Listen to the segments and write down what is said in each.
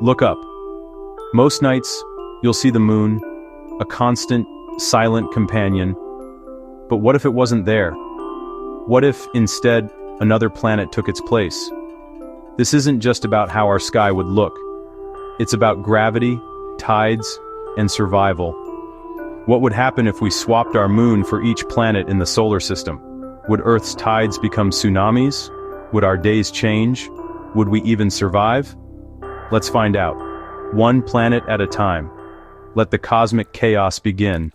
Look up. Most nights, you'll see the moon, a constant, silent companion. But what if it wasn't there? What if, instead, another planet took its place? This isn't just about how our sky would look. It's about gravity, tides, and survival. What would happen if we swapped our moon for each planet in the solar system? Would Earth's tides become tsunamis? Would our days change? Would we even survive? Let's find out. One planet at a time. Let the cosmic chaos begin.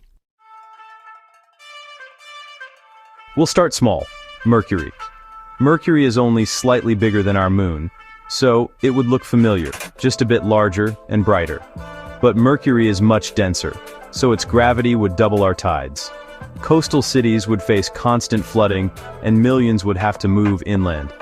We'll start small. Mercury. Mercury is only slightly bigger than our moon, so it would look familiar, just a bit larger and brighter. But Mercury is much denser, so its gravity would double our tides. Coastal cities would face constant flooding, and millions would have to move inland.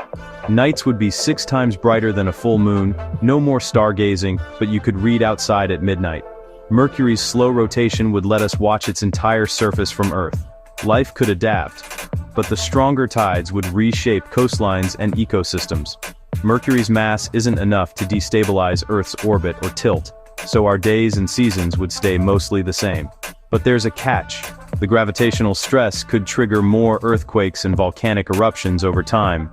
Nights would be 6 times brighter than a full moon, no more stargazing, but you could read outside at midnight. Mercury's slow rotation would let us watch its entire surface from Earth. Life could adapt, but the stronger tides would reshape coastlines and ecosystems. Mercury's mass isn't enough to destabilize Earth's orbit or tilt, so our days and seasons would stay mostly the same. But there's a catch. The gravitational stress could trigger more earthquakes and volcanic eruptions over time.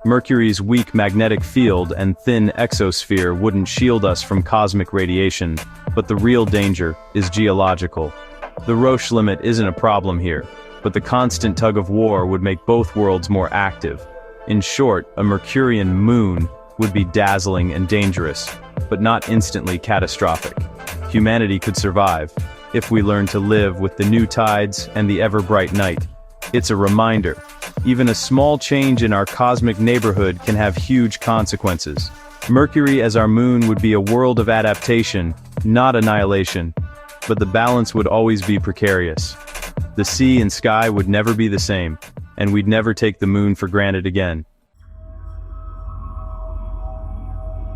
Mercury's weak magnetic field and thin exosphere wouldn't shield us from cosmic radiation, but the real danger is geological. The Roche limit isn't a problem here, but the constant tug-of-war would make both worlds more active. In short, a Mercurian moon would be dazzling and dangerous, but not instantly catastrophic. Humanity could survive, if we learn to live with the new tides and the ever-bright night. It's a reminder. Even a small change in our cosmic neighborhood can have huge consequences. Mercury as our moon would be a world of adaptation, not annihilation, but the balance would always be precarious. The sea and sky would never be the same, and we'd never take the moon for granted again.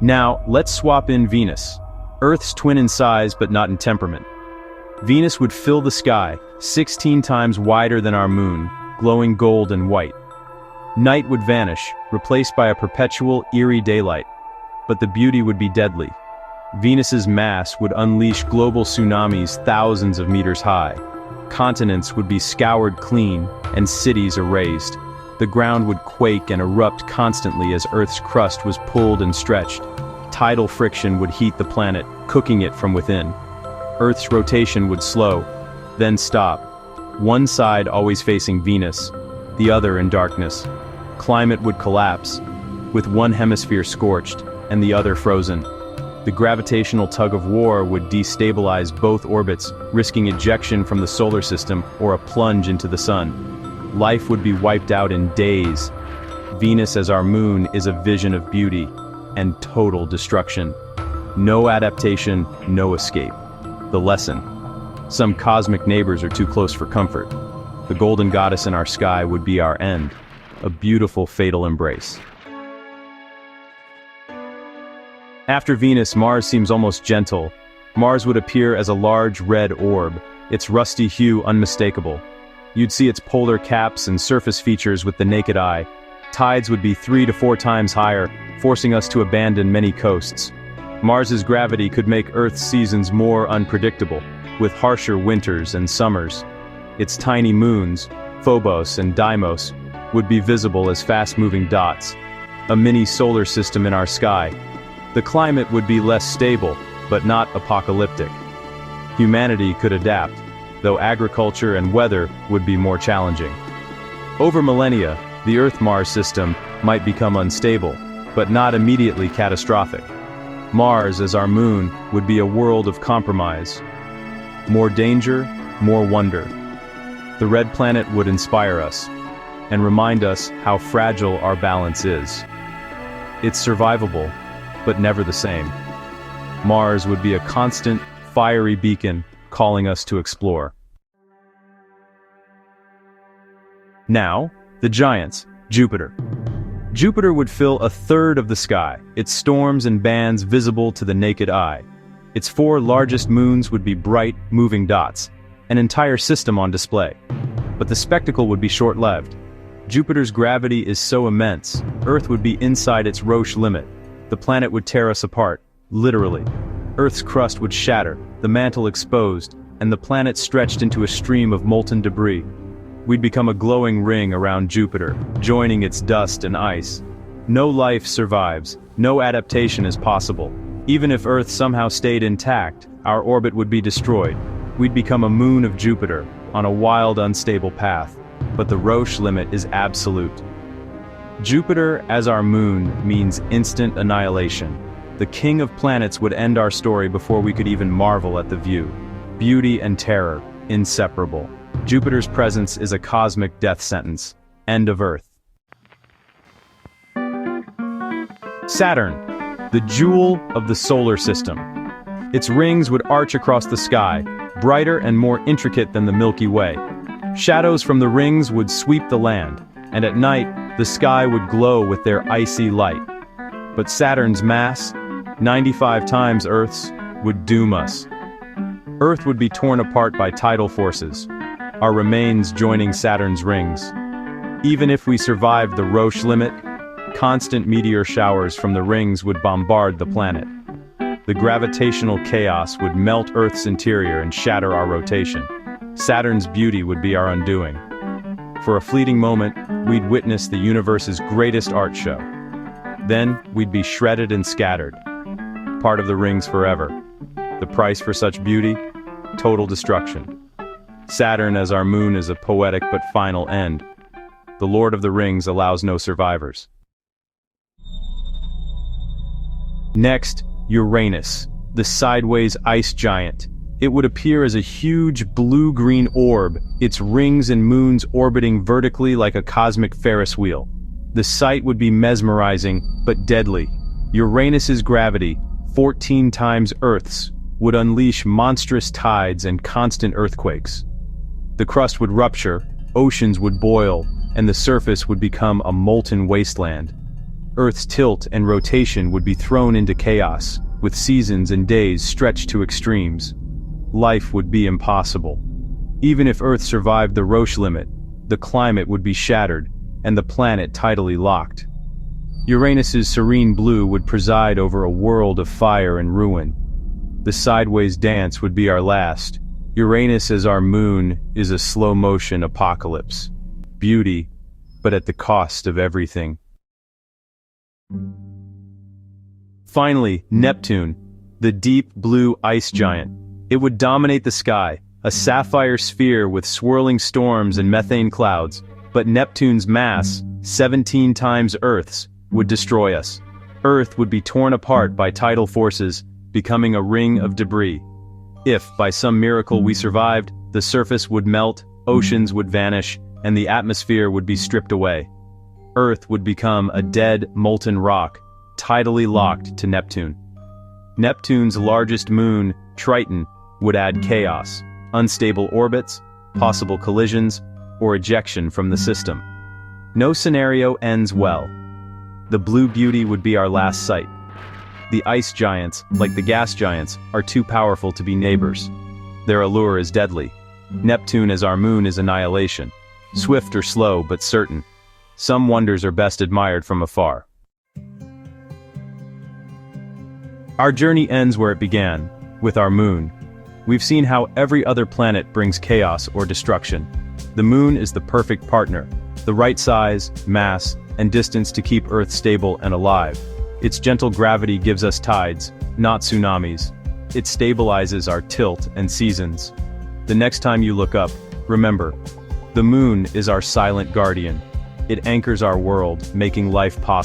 Now, let's swap in Venus. Earth's twin in size but not in temperament. Venus would fill the sky, 16 times wider than our moon, glowing gold and white. Night would vanish, replaced by a perpetual, eerie daylight. But the beauty would be deadly. Venus's mass would unleash global tsunamis thousands of meters high. Continents would be scoured clean, and cities erased. The ground would quake and erupt constantly as Earth's crust was pulled and stretched. Tidal friction would heat the planet, cooking it from within. Earth's rotation would slow, then stop. One side always facing Venus, the other in darkness. Climate would collapse, with one hemisphere scorched and the other frozen. The gravitational tug-of-war would destabilize both orbits, risking ejection from the solar system or a plunge into the sun. Life would be wiped out in days. Venus as our moon is a vision of beauty and total destruction. No adaptation, no escape. The lesson: some cosmic neighbors are too close for comfort. The golden goddess in our sky would be our end, a beautiful fatal embrace. After Venus, Mars seems almost gentle. Mars would appear as a large red orb, its rusty hue unmistakable. You'd see its polar caps and surface features with the naked eye. Tides would be 3 to 4 times higher, forcing us to abandon many coasts. Mars's gravity could make Earth's seasons more unpredictable, with harsher winters and summers. Its tiny moons, Phobos and Deimos, would be visible as fast-moving dots, a mini solar system in our sky. The climate would be less stable, but not apocalyptic. Humanity could adapt, though agriculture and weather would be more challenging. Over millennia, the Earth-Mars system might become unstable, but not immediately catastrophic. Mars as our moon would be a world of compromise. More danger, more wonder. The red planet would inspire us, and remind us how fragile our balance is. It's survivable, but never the same. Mars would be a constant, fiery beacon calling us to explore. Now, the giants, Jupiter. Jupiter would fill a third of the sky, its storms and bands visible to the naked eye. Its 4 largest moons would be bright, moving dots, an entire system on display. But the spectacle would be short-lived. Jupiter's gravity is so immense, Earth would be inside its Roche limit. The planet would tear us apart, literally. Earth's crust would shatter, the mantle exposed, and the planet stretched into a stream of molten debris. We'd become a glowing ring around Jupiter, joining its dust and ice. No life survives, no adaptation is possible. Even if Earth somehow stayed intact, our orbit would be destroyed. We'd become a moon of Jupiter, on a wild, unstable path. But the Roche limit is absolute. Jupiter as our moon means instant annihilation. The king of planets would end our story before we could even marvel at the view. Beauty and terror, inseparable. Jupiter's presence is a cosmic death sentence. End of Earth. Saturn, the jewel of the solar system. Its rings would arch across the sky, brighter and more intricate than the Milky Way. Shadows from the rings would sweep the land, and at night, the sky would glow with their icy light. But Saturn's mass, 95 times Earth's, would doom us. Earth would be torn apart by tidal forces, our remains joining Saturn's rings. Even if we survived the Roche limit, constant meteor showers from the rings would bombard the planet. The gravitational chaos would melt Earth's interior and shatter our rotation. Saturn's beauty would be our undoing. For a fleeting moment, we'd witness the universe's greatest art show. Then, we'd be shredded and scattered, part of the rings forever. The price for such beauty? Total destruction. Saturn as our moon is a poetic but final end. The Lord of the Rings allows no survivors. Next, Uranus, the sideways ice giant. It would appear as a huge blue-green orb, its rings and moons orbiting vertically like a cosmic Ferris wheel. The sight would be mesmerizing, but deadly. Uranus's gravity, 14 times Earth's, would unleash monstrous tides and constant earthquakes. The crust would rupture, oceans would boil, and the surface would become a molten wasteland. Earth's tilt and rotation would be thrown into chaos, with seasons and days stretched to extremes. Life would be impossible. Even if Earth survived the Roche limit, the climate would be shattered, and the planet tidally locked. Uranus's serene blue would preside over a world of fire and ruin. The sideways dance would be our last. Uranus as our moon is a slow-motion apocalypse. Beauty, but at the cost of everything. Finally, Neptune, the deep blue ice giant. It would dominate the sky, a sapphire sphere with swirling storms and methane clouds. But Neptune's mass, 17 times Earth's, would destroy us. Earth would be torn apart by tidal forces, becoming a ring of debris. If, by some miracle, we survived, the surface would melt, oceans would vanish, and the atmosphere would be stripped away. Earth would become a dead, molten rock, tidally locked to Neptune. Neptune's largest moon, Triton, would add chaos, unstable orbits, possible collisions, or ejection from the system. No scenario ends well. The blue beauty would be our last sight. The ice giants, like the gas giants, are too powerful to be neighbors. Their allure is deadly. Neptune as our moon is annihilation. Swift or slow, but certain. Some wonders are best admired from afar. Our journey ends where it began, with our moon. We've seen how every other planet brings chaos or destruction. The moon is the perfect partner, the right size, mass, and distance to keep Earth stable and alive. Its gentle gravity gives us tides, not tsunamis. It stabilizes our tilt and seasons. The next time you look up, remember, the moon is our silent guardian. It anchors our world, making life possible.